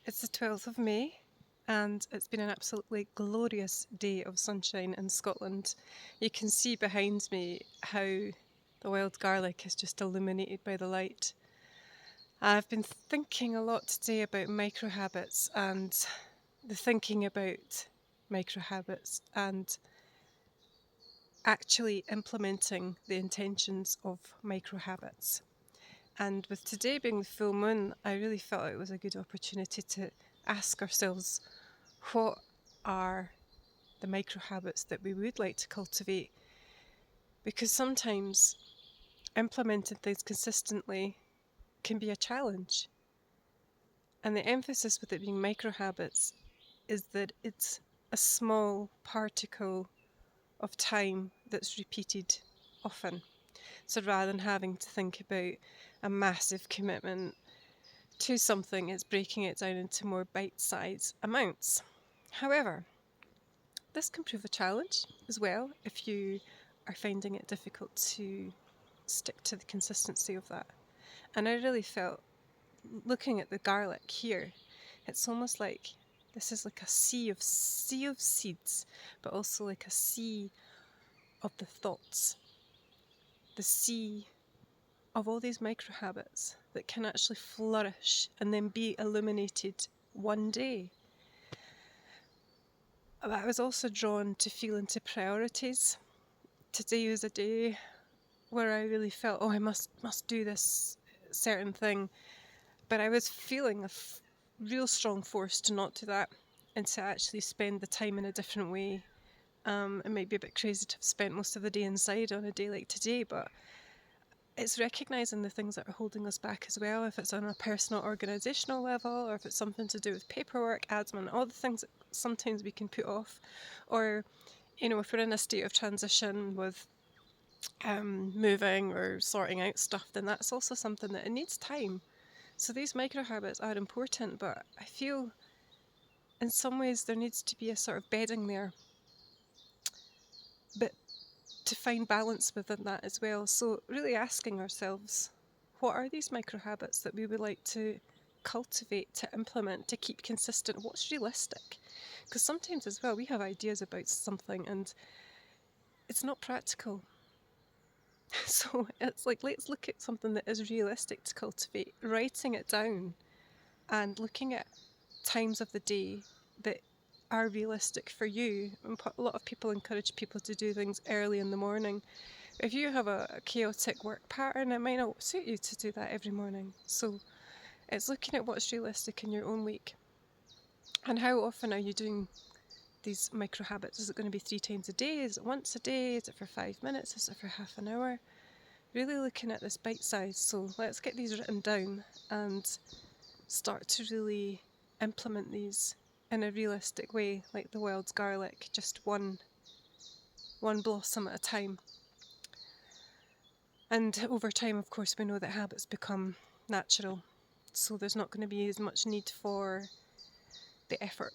It's the 12th of May and it's been an absolutely glorious day of sunshine in Scotland. You can see behind me how the wild garlic is just illuminated by the light. I've been thinking a lot today about micro habits and the thinking about micro habits and actually implementing the intentions of micro habits. And with today being the full moon, I really felt it was a good opportunity to ask ourselves what are the micro habits that we would like to cultivate. Because sometimes implementing things consistently can be a challenge. And the emphasis with it being micro habits is that it's a small particle of time that's repeated often. So rather than having to think about a massive commitment to something, it's breaking it down into more bite-sized amounts. However, this can prove a challenge as well if you are finding it difficult to stick to the consistency of that. And I really felt, looking at the garlic here, it's almost like this is like a sea of seeds, but also like a sea of the thoughts, the sea of all these micro habits that can actually flourish and then be illuminated one day. I was also drawn to feel into priorities. Today was a day where I really felt, oh, I must do this certain thing, but I was feeling a real strong force to not do that and to actually spend the time in a different way. It might be a bit crazy to have spent most of the day inside on a day like today, but it's recognising the things that are holding us back as well, if it's on a personal organisational level or if it's something to do with paperwork, admin, all the things that sometimes we can put off, or if we're in a state of transition with moving or sorting out stuff, then that's also something that it needs time. So these micro habits are important, but I feel in some ways there needs to be a sort of bedding there, but to find balance within that as well. So really asking ourselves, what are these micro habits that we would like to cultivate, to implement, to keep consistent? What's realistic? Because sometimes as well we have ideas about something and it's not practical. So it's like, let's look at something that is realistic to cultivate, writing it down and looking at times of the day that are realistic for you. And a lot of people encourage people to do things early in the morning. If you have a chaotic work pattern, it might not suit you to do that every morning. So it's looking at what's realistic in your own week. And how often are you doing these micro habits? Is it going to be 3 times a day? Is it once a day? Is it for 5 minutes? Is it for half an hour? Really looking at this bite size. So let's get these written down and start to really implement these in a realistic way, like the wild garlic, just one blossom at a time. And over time, of course, we know that habits become natural, so there's not going to be as much need for the effort.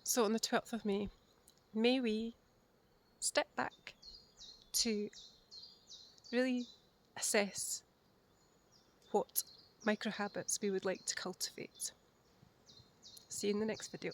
So on the 12th of May, may we step back to really assess what micro habits we would like to cultivate. See you in the next video.